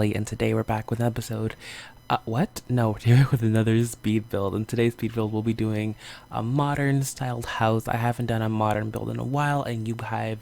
Ellie, and today we're back with an episode. What? No, we're here with another speed build. In today's speed build, we'll be doing a modern styled house. I haven't done a modern build in a while, and you guys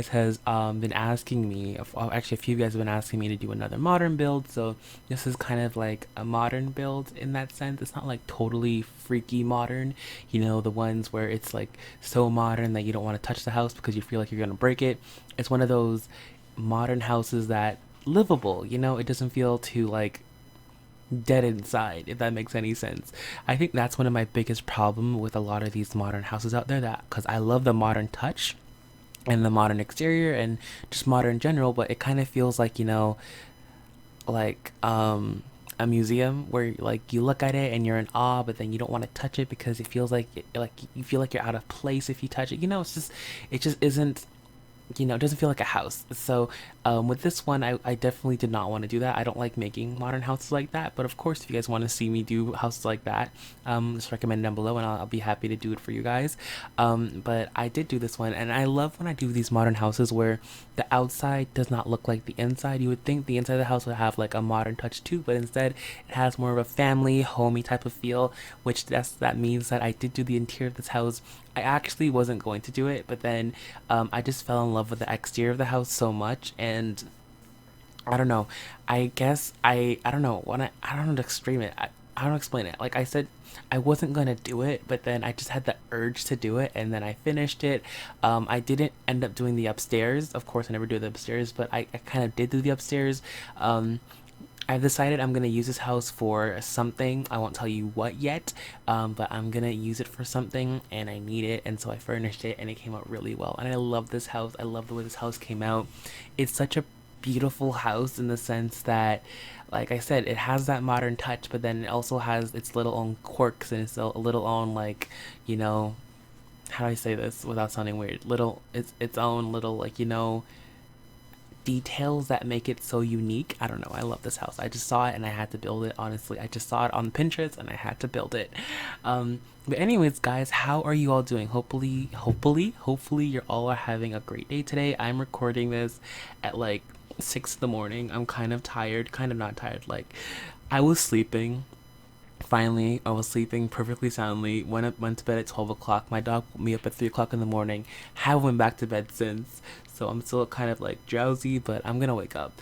has been asking me. Actually, a few of you guys have been asking me to do another modern build. So this is kind of like a modern build in that sense. It's not like totally freaky modern. You know, the ones where it's like so modern that you don't want to touch the house because you feel like you're gonna break it. It's one of those modern houses that livable, you know, it doesn't feel too like dead inside, if that makes any sense. I think that's one of my biggest problem with a lot of these modern houses out there, that because I love the modern touch and the modern exterior and just modern in general, but it kind of feels like, you know, like a museum where like you look at it and you're in awe, but then you don't want to touch it because it feels like you feel like you're out of place if you touch it, you know. It just isn't, you know, it doesn't feel like a house. So with this one, I definitely did not want to do that. I don't like making modern houses like that. But of course, if you guys want to see me do houses like that, just recommend down below and I'll be happy to do it for you guys. But I did do this one, and I love when I do these modern houses where the outside does not look like the inside. You would think the inside of the house would have like a modern touch too, but instead it has more of a family, homey type of feel, which that means that I did do the interior of this house. I actually wasn't going to do it, but then I just fell in love with the exterior of the house so much, and I don't know. I guess I don't know I don't know to explain it. I don't explain it. Like I said, I wasn't gonna do it, but then I just had the urge to do it, and then I finished it. I didn't end up doing the upstairs. Of course, I never do the upstairs, but I kind of did do the upstairs. I've decided I'm gonna use this house for something. I won't tell you what yet, but I'm gonna use it for something, and I need it, and so I furnished it, and it came out really well. And I love this house. I love the way this house came out. It's such a beautiful house in the sense that, like I said, it has that modern touch, but then it also has its little own quirks and its a little own, like, you know, how do I say this without sounding weird? Little, its own little, like, you know, details that make it so unique. I don't know. I love this house. I just saw it and I had to build it. Honestly, I just saw it on Pinterest and I had to build it. But anyways, guys, how are you all doing? Hopefully, you all are having a great day today. I'm recording this at like 6 in the morning. I'm kind of tired, kind of not tired. Like, I was sleeping. Finally, I was sleeping perfectly soundly. Went to bed at 12 o'clock. My dog woke me up at 3 o'clock in the morning. Haven't went back to bed since. So I'm still kind of like drowsy, but I'm gonna wake up.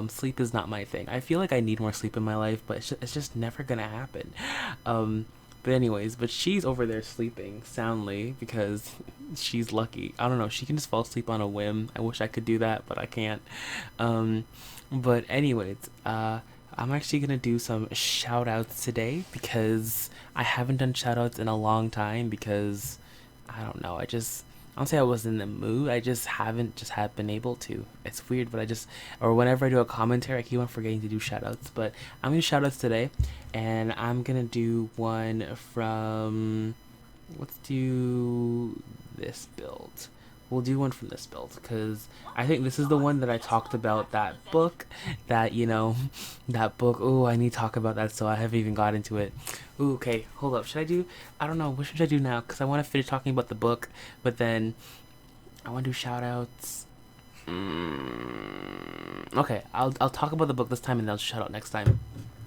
Sleep is not my thing. I feel like I need more sleep in my life, but it's just never gonna happen. But anyways, but she's over there sleeping soundly because she's lucky. I don't know. She can just fall asleep on a whim. I wish I could do that, but I can't. Um, but anyways, I'm actually gonna do some shout outs today because I haven't done shout outs in a long time because I don't know, I don't say I was in the mood, I just haven't just have been able to. It's weird, but or whenever I do a commentary, I keep on forgetting to do shout outs. But I'm gonna shout outs today, and I'm gonna do one from, let's do this build. We'll do one from this build because I think this is the one that I talked about, that book, that, you know, that book. Oh, I need to talk about that, so I haven't even got into it. Ooh, okay, hold up. I don't know, what should I do now? Because I want to finish talking about the book, but then I want to do shout outs. Okay, I'll talk about the book this time and then I'll shout out next time.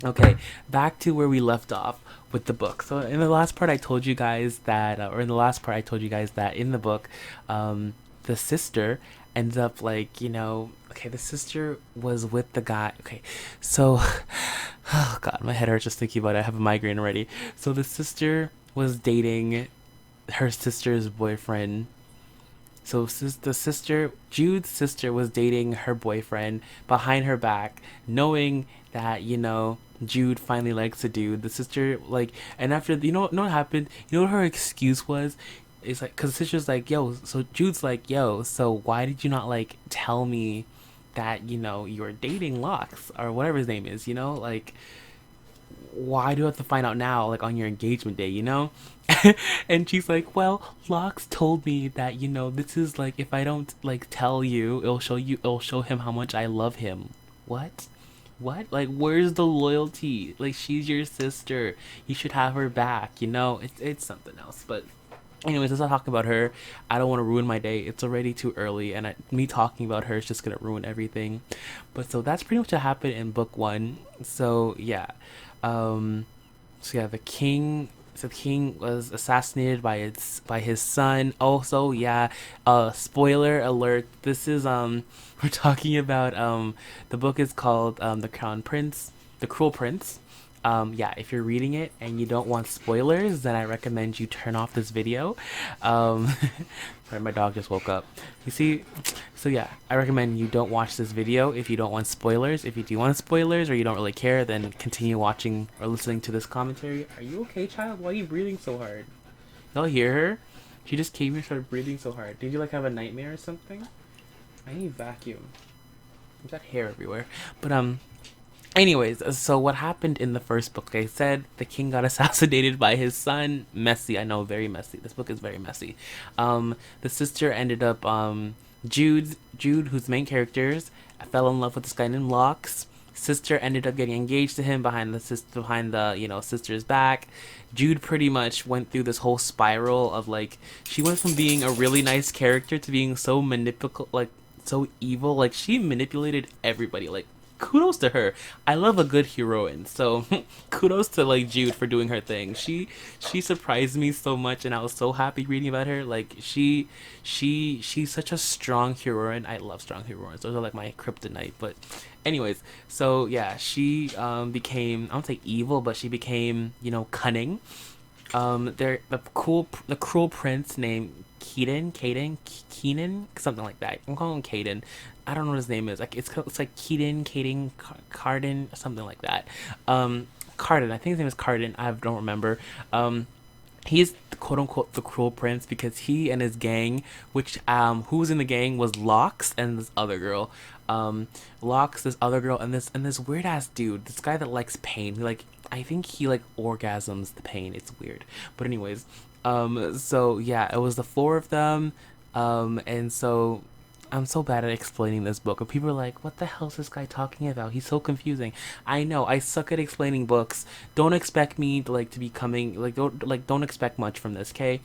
Okay, back to where we left off with the book. So in the last part, I told you guys that, or in the last part, I told you guys that in the book, the sister ends up like, you know, okay, the sister was with the guy. Okay, so, oh God, my head hurts just thinking about it. I have a migraine already. So the sister was dating her sister's boyfriend. So Jude's sister was dating her boyfriend behind her back, knowing that, you know, Jude finally likes a dude. The sister, like, and after, know what happened? You know what her excuse was? It's like, because the sister's like, yo, so Jude's like, yo, so why did you not, like, tell me that, you know, you were dating Locks, or whatever his name is, you know? Like, why do I have to find out now, like, on your engagement day, you know? And she's like, well, Locks told me that, you know, this is like, if I don't, like, tell you, it'll show him how much I love him. What? Like, where's the loyalty? Like, she's your sister. You should have her back, you know? It's something else, but Anyways, let's not talk about her. I don't want to ruin my day. It's already too early, and me talking about her is just gonna ruin everything. But so that's pretty much what happened in book one. So yeah, um, so yeah, the king was assassinated by his son. Also, yeah, spoiler alert. This is we're talking about the book is called The Crown Prince, The Cruel Prince. Yeah, if you're reading it and you don't want spoilers, then I recommend you turn off this video. Um, sorry, my dog just woke up. You see, so yeah, I recommend you don't watch this video if you don't want spoilers. If you do want spoilers or you don't really care, then continue watching or listening to this commentary. Are you okay, child? Why are you breathing so hard? Y'all hear her? She just came here and started breathing so hard. Did you like have a nightmare or something? I need vacuum. There's that hair everywhere. But anyways, so what happened in the first book? Like I said, the king got assassinated by his son. Messy, I know, very messy. This book is very messy. The sister ended up, Jude, who's the main characters, fell in love with this guy named Locks. Sister ended up getting engaged to him behind the sister's back. Jude pretty much went through this whole spiral of like she went from being a really nice character to being so so evil. Like she manipulated everybody. Like kudos to her. I love a good heroine. So kudos to like Jude for doing her thing. She surprised me so much and I was so happy reading about her. Like she's such a strong heroine. I love strong heroines. Those are like my kryptonite. But anyways, so yeah, she became, I don't say evil, but she became, cunning. There the cruel prince named Keenan, something like that. I'm calling him Caden. I don't know what his name is. Like it's like Caden, Carden, something like that. Carden. I think his name is Carden. I don't remember. He's quote unquote the cruel prince because he and his gang, which who was in the gang was Locks and this other girl. Locks, this other girl, and this weird ass dude, this guy that likes pain. I think he like orgasms the pain. It's weird. But anyways, so yeah, it was the four of them. And so I'm so bad at explaining this book. And people are like, what the hell is this guy talking about? He's so confusing. I know, I suck at explaining books. Don't expect me to be coming don't expect much from this, okay?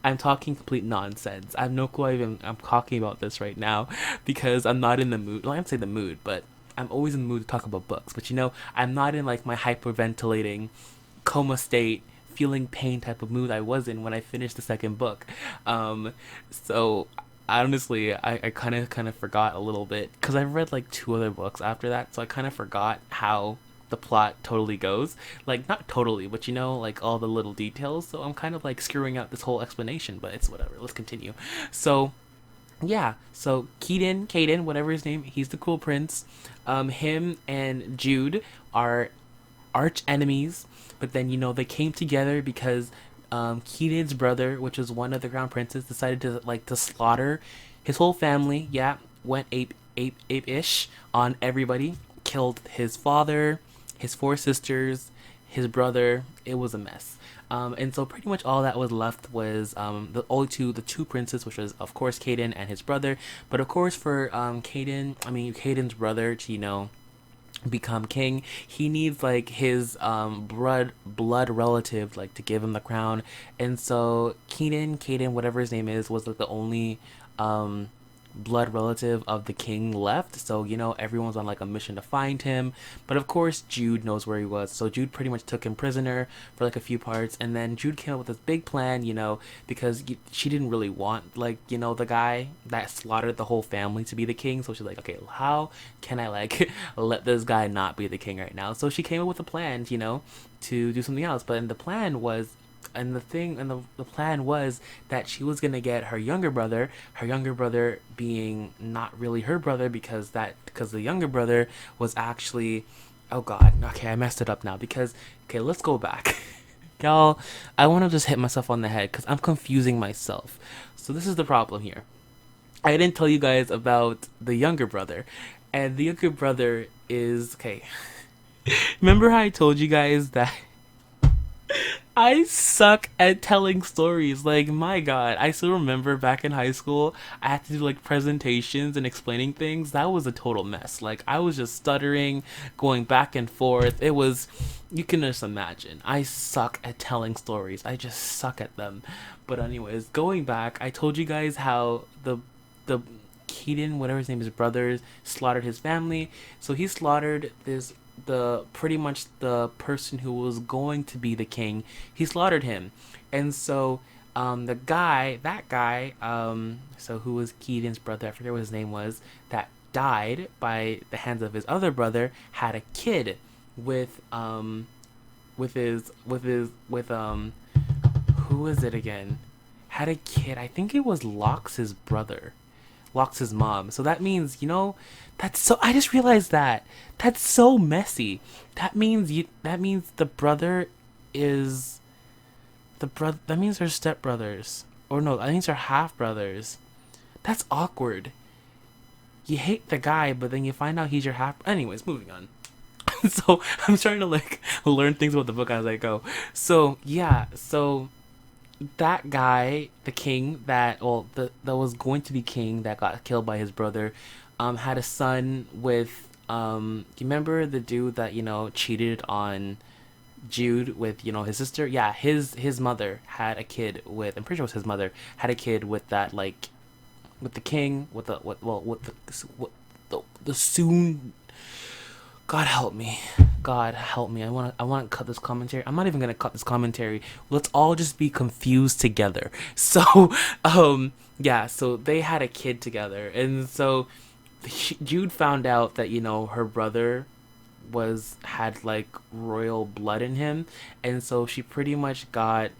I'm talking complete nonsense. I have no clue I'm talking about this right now because I'm not in the mood. Well, I don't say the mood, but I'm always in the mood to talk about books. But I'm not in like my hyperventilating coma state feeling pain type of mood I was in when I finished the second book. So honestly, I kind of forgot a little bit because I've read like two other books after that, so I kind of forgot how the plot totally goes. Like not totally, but like all the little details. So I'm kind of like screwing out this whole explanation, but it's whatever. Let's continue. So yeah, so Caden, whatever his name, he's the cool prince. Him and Jude are arch enemies, but then they came together because Keaton's brother, which was one of the crown princes, decided to slaughter his whole family. Yeah, went ape-ish on everybody. Killed his father, his four sisters, his brother. It was a mess. And so pretty much all that was left was the two princes, which was of course Caden and his brother. But of course for Caden's brother to become king, he needs like his blood relative like to give him the crown. And so Caden, whatever his name is, was like the only blood relative of the king left. So everyone's on like a mission to find him, but of course Jude knows where he was, so Jude pretty much took him prisoner for like a few parts, and then Jude came up with this big plan, because she didn't really want the guy that slaughtered the whole family to be the king. So she's like, okay, how can I like let this guy not be the king right now? So she came up with a plan, to do something else. But the plan was, the plan was that she was gonna get her younger brother being not really her brother, because the younger brother was actually, oh god, okay, I messed it up now, because okay, let's go back. Y'all, I want to just hit myself on the head because I'm confusing myself. So this is the problem here. I didn't tell you guys about the younger brother, and the younger brother is, okay, remember how I told you guys that I suck at telling stories. Like, my God, I still remember back in high school, I had to do like presentations and explaining things. That was a total mess. Like, I was just stuttering, going back and forth. It was, you can just imagine. I suck at telling stories. I just suck at them. But anyways, going back, I told you guys how the Keaton, whatever his name is, brothers slaughtered his family. So he slaughtered this the pretty much the person who was going to be the king. He slaughtered him, and so the guy, that guy, so who was Keaton's brother? I forget what his name was. That died by the hands of his other brother. Had a kid with who is it again? Had a kid. I think it was Lox's brother. Lox's mom. So that means, that's so I just realized that. That's so messy. That means the brother is the brother that means they're stepbrothers. Or no, I think they're half brothers. That's awkward. You hate the guy, but then you find out he's your half. Anyways, moving on. So I'm trying to like learn things about the book as I go. So yeah, so that guy, the king that was going to be king that got killed by his brother, had a son with you remember the dude that cheated on Jude with his sister? Yeah, his mother had a kid with. I'm pretty sure it was his mother had a kid with that like with the king with the the soon. God help me. God help me. I want to cut this commentary. I'm not even going to cut this commentary. Let's all just be confused together. So, yeah, so they had a kid together. And so Jude found out that, her brother had like royal blood in him. And so she pretty much got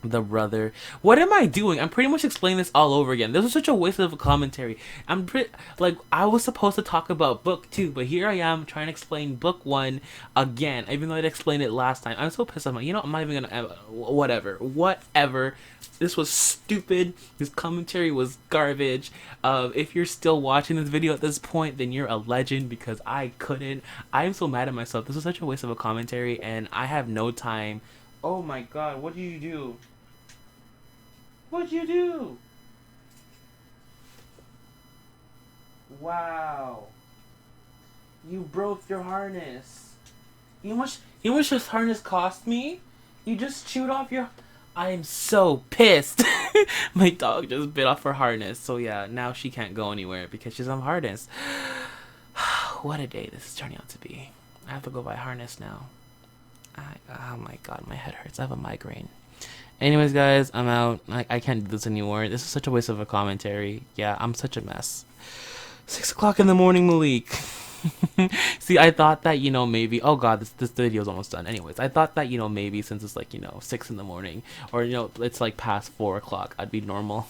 the brother. What am I doing? I'm pretty much explaining this all over again. This was such a waste of a commentary. I was supposed to talk about book 2, but here I am trying to explain book 1 again, even though I explained it last time. I'm so pissed. I'm like, I'm not even gonna whatever. This was stupid. This commentary was garbage. If you're still watching this video at this point, then you're a legend because I couldn't. I'm so mad at myself. This was such a waste of a commentary, and I have no time. Oh my God, what did you do? What'd you do? Wow. You broke your harness. You know how much this harness cost me? You just chewed off your... I am so pissed. My dog just bit off her harness. So yeah, now she can't go anywhere because she's on harness. What a day this is turning out to be. I have to go buy harness now. Oh my God, my head hurts. I have a migraine. Anyways, guys, I'm out. I can't do this anymore. This is such a waste of a commentary. Yeah, I'm such a mess. 6 o'clock in the morning, Malik. See, I thought that, maybe... Oh, God, this video's almost done. Anyways, I thought that, maybe since it's, like, 6 in the morning, or, it's, like, past 4 o'clock, I'd be normal.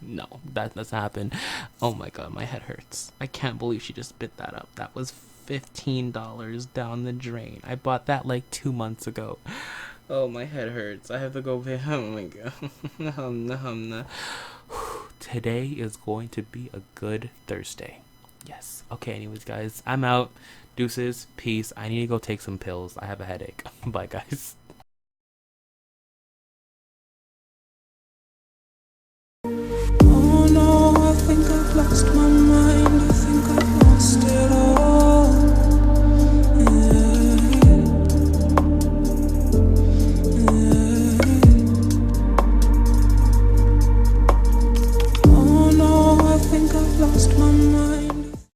No, that doesn't happen. Oh, my God, my head hurts. I can't believe she just bit that up. That was $15 down the drain. I bought that, like, 2 months ago. Oh, my head hurts. I have to go pay. Oh my God. Today is going to be a good Thursday. Yes. Okay, anyways, guys, I'm out. Deuces. Peace. I need to go take some pills. I have a headache. Bye, guys.